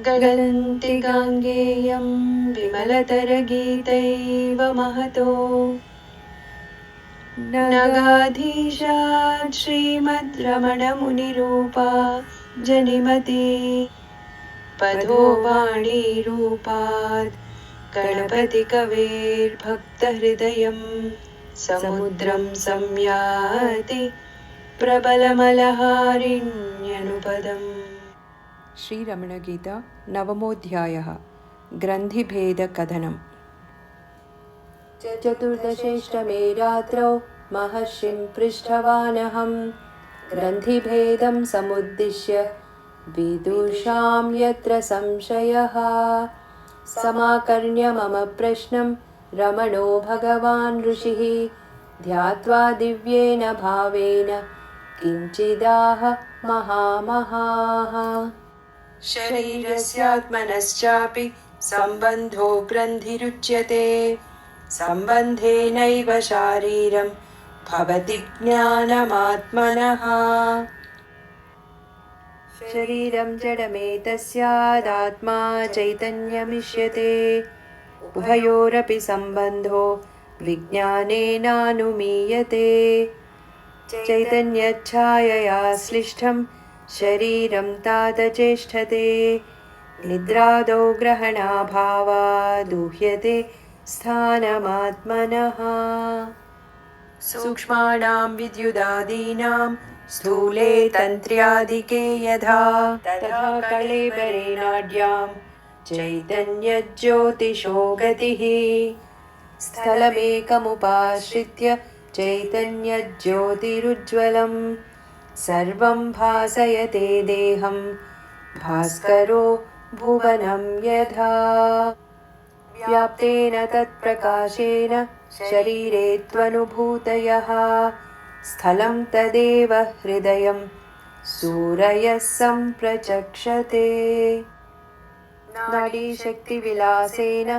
गलन्ति गाङ्गेयं विमलतरगीतैव महतो नगाधीशात् श्रीमद्रमणमुनिरूपा जनिमती पदो वाणीरूपात् गणपतिकवेर्भक्तहृदयं समुद्रं संयाति प्रबलमलहारिण्यनुपदम्। श्रीरमणगीता नवमोऽध्यायः। ग्रन्थिभेदकथनम्। चतुर्दशेष्टमे रात्रौ महर्षिं पृष्ठवानहं ग्रन्थिभेदं समुद्दिश्य विदुषां यत्र संशयः। समाकर्ण्य मम प्रश्नं रमणो भगवान् ऋषिः ध्यात्वा दिव्येन भावेन किञ्चिदाह महामहाः। शरीरस्यात्मनश्चापि सम्बन्धो ग्रन्थिरुच्यते सम्बन्धेनैव शारीरं भवति ज्ञानमात्मनः। शरीरं जडमेतस्यादात्मा चैतन्यमिष्यते उभयोरपि सम्बन्धो विज्ञानेनानुमीयते। चैतन्यच्छायया श्लिष्टं शरीरं तादचेष्टते निद्रादौ ग्रहणाभावादूह्यते स्थानमात्मनः। सूक्ष्माणां विद्युदादीनां स्थूले तन्त्र्यादिके यथा तथा कळेबरे नाड्यां चैतन्यज्योतिषो गतिः। स्थलमेकमुपाश्रित्य चैतन्यज्योतिरुज्ज्वलं सर्वं भासयते देहं भास्करो भुवनं यथा। व्याप्तेन तत्प्रकाशेन शरीरे त्वनुभूतयः स्थलं तदेव हृदयं सूरयः सम्प्रचक्षते। नाडीशक्तिविलासेन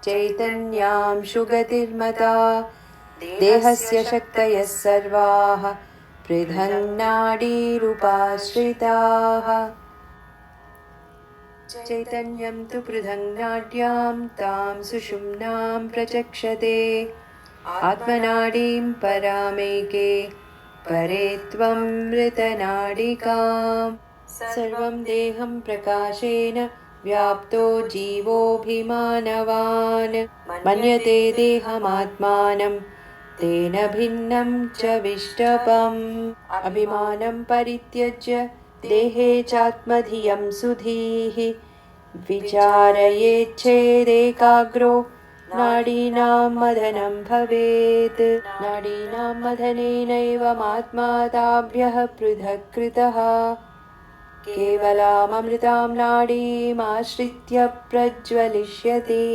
चैतन्यांशु गतिर्मता देहस्य शक्तयः सर्वाः पृथङ्नाडीरुपाश्रिताः। चैतन्यं तु पृथङ्नाड्यां तां सुषुम्नां प्रचक्षते आत्मनाडीं परामेके परे त्वं मृतनाडिकाम्। सर्वं देहं प्रकाशेन व्याप्तो जीवोऽभिमानवान् मन्यते देहमात्मानं तेन भिन्नं च विष्टपम्। अभिमानं परित्यज्य देहे चात्मधियं सुधीः विचारयेच्छेदेकाग्रो नाडीनां मदनं भवेत्। नाडीनां मदनेनैवमात्मा ताभ्यः पृथक् कृतः केवलाममृतां नाडीमाश्रित्य प्रज्वलिष्यति।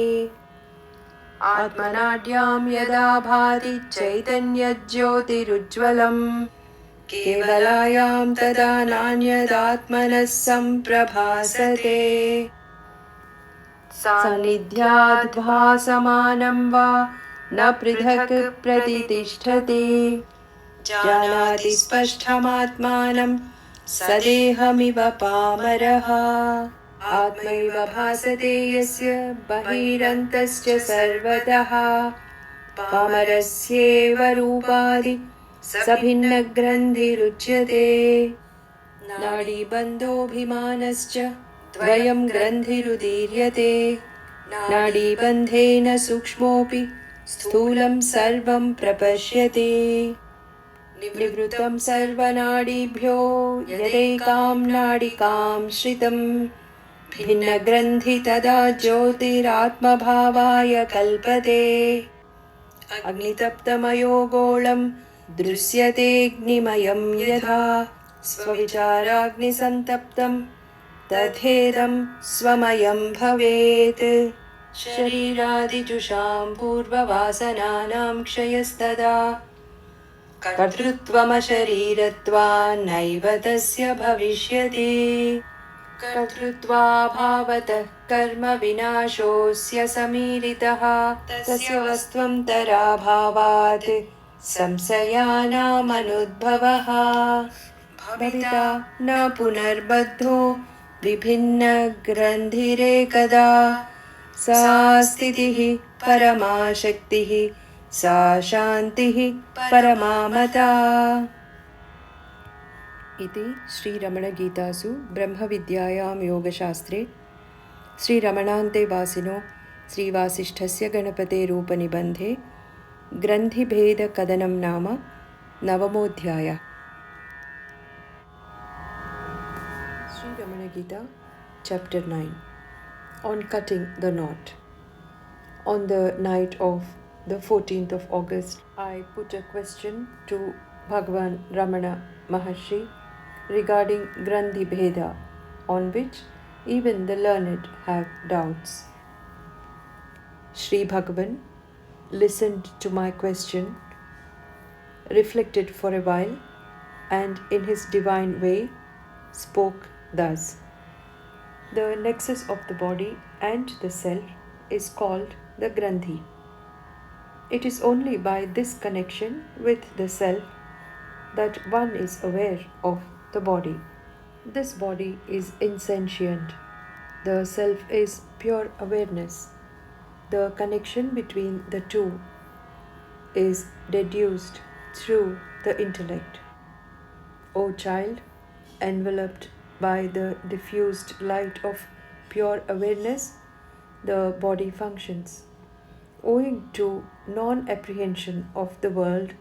आत्मनाड्यां यदा भाति चैतन्यज्योतिरुज्ज्वलं केवलायां तदा नान्यदात्मनः सम्प्रभासते। सान्निध्याद् भासमानं वा न पृथक् प्रतितिष्ठति जानाति स्पष्टमात्मानं सदेहमिव पामरः। आत्मैव भासते यस्य बहिरन्तश्च सर्वतः पामरस्येव रूपादि स भिन्नग्रन्थिरुच्यते। नाडीबन्धोऽभिमानश्च द्वयं ग्रन्थिरुदीर्यते नाडीबन्धेन सूक्ष्मोऽपि स्थूलं सर्वं प्रपश्यति। निवृत्तं सर्वनाडीभ्यो यदैकां नाडिकां श्रितं भिन्नग्रन्थि तदा ज्योतिरात्मभावाय कल्पते। अग्नितप्तमयो गोलं दृश्यतेऽग्निमयं यथा स्वविचाराग्निसन्तप्तं तथेदं स्वमयं भवेत्। शरीरादिजुषां पूर्ववासनानां क्षयस्तदा कर्तृत्वमशरीरत्वान्नैव तस्य भविष्यति। कर्तृत्वाभावतः कर्म विनाशोऽस्य समीरितः तस्य वस्त्वन्तराभावात् संशयानामनुद्भवः। भविता न पुनर्बद्धो विभिन्नग्रन्थिरेकदा सा स्थितिः परमा शक्तिः सा शान्तिः परमा मता। इति श्रीरमणगीतासु ब्रह्मविद्यायां योगशास्त्रे श्रीरमणान्ते वासिनो श्रीवासिष्ठस्य गणपतेरूपनिबन्धे ग्रन्थिभेदकदनं नाम नवमोऽध्यायः। Sri Ramana Gita, Chapter 9, on cutting the knot. On the night of the 14th of August, I put a question to Bhagavan Ramana Maharshi regarding Granthi Bheda, on which even the learned have doubts. Sri Bhagavan listened to my question, reflected for a while, and in his divine way spoke thus. The nexus of the body and the self is called the Granthi. It is only by this connection with the self that one is aware of the body. This body is insentient. The self is pure awareness. The connection between the two is deduced through the intellect. O child, enveloped by the diffused light of pure awareness, the body functions. Owing to non-apprehension of the world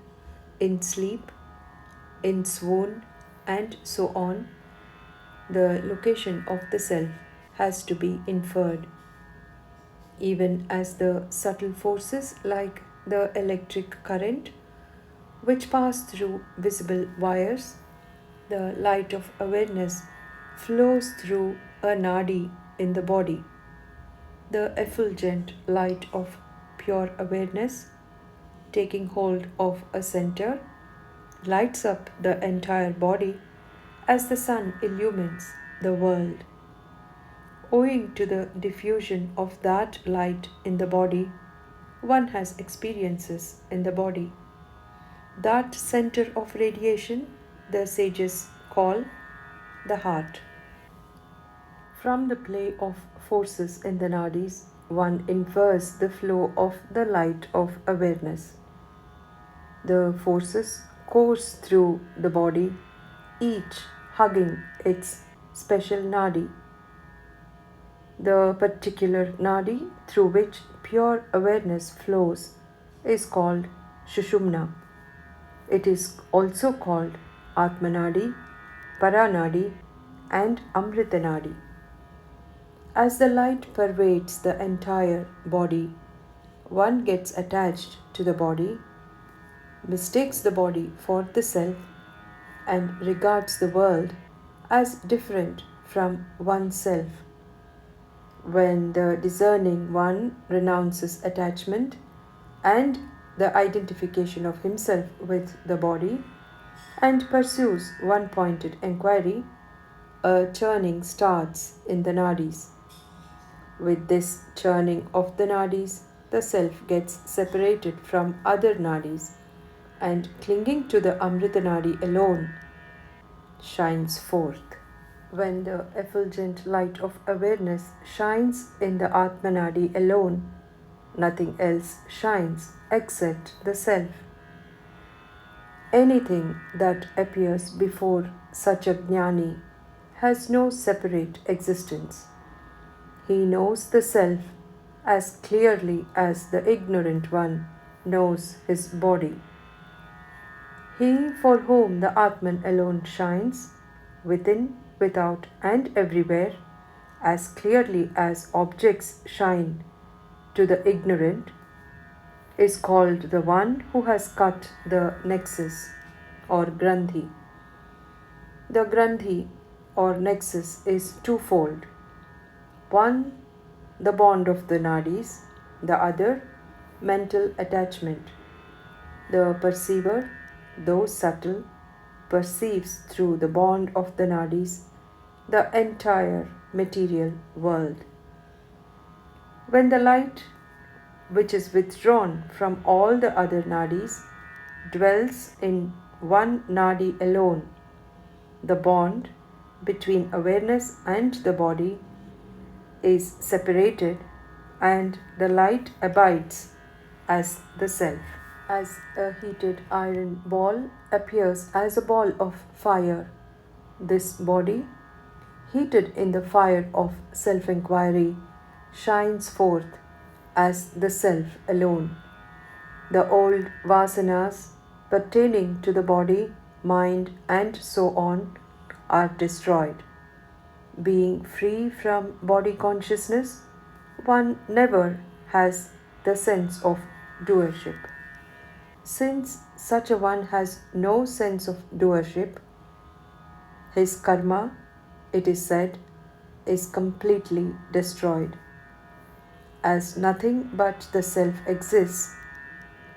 in sleep, in swoon, and so on, the location of the self has to be inferred. Even as the subtle forces like the electric current, which pass through visible wires, the light of awareness flows through a nadi in the body. The effulgent light of pure awareness, taking hold of a center, lights up the entire body as the sun illumines the world. Owing to the diffusion of that light in the body, one has experiences in the body. That center of radiation the sages call the heart. From the play of forces in the nadis, one infers the flow of the light of awareness. The forces course through the body, each hugging its special nadi. The particular nadi through which pure awareness flows is called Shushumna. It is also called Atmanadi, Paranadi, and Amritanadi. As the light pervades the entire body, one gets attached to the body, mistakes the body for the self, and regards the world as different from oneself. When the discerning one renounces attachment and the identification of himself with the body and pursues one-pointed inquiry, a churning starts in the nadis. With this churning of the nadis, the self gets separated from other nadis and clinging to the Amrita Nadi alone shines forth. When the effulgent light of awareness shines in the Atmanadi alone, nothing else shines except the self. Anything that appears before such a jnani has no separate existence. He knows the self as clearly as the ignorant one knows his body. He for whom the Atman alone shines, within, without, and everywhere, as clearly as objects shine to the ignorant, is called the one who has cut the nexus or Granthi. The Granthi or nexus is twofold. One, the bond of the nadis, the other, mental attachment. The perceiver, though subtle, perceives through the bond of the nadis the entire material world. When the light, which is withdrawn from all the other nadis, dwells in one nadi alone, the bond, between awareness and the body is separated, and the light abides as the self. As a heated iron ball appears as a ball of fire, this body, heated in the fire of self-inquiry, shines forth as the self alone. The old vasanas pertaining to the body, mind, and so on are destroyed. Being free from body consciousness, one never has the sense of doership. Since such a one has no sense of doership, his karma, it is said, is completely destroyed. As nothing but the self exists,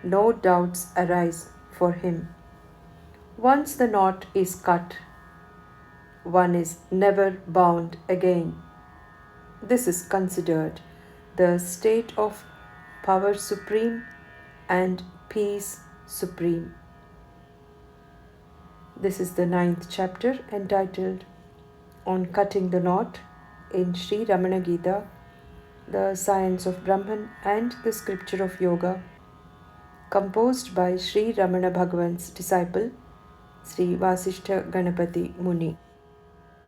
no doubts arise for him. Once the knot is cut, one is never bound again. This is considered the state of power supreme and peace supreme. This is the 9th chapter entitled On Cutting the Knot in Sri Ramana Gita, the Science of Brahman and the Scripture of Yoga, composed by Sri Ramana Bhagavan's disciple, Sri Vasishtha Ganapati Muni.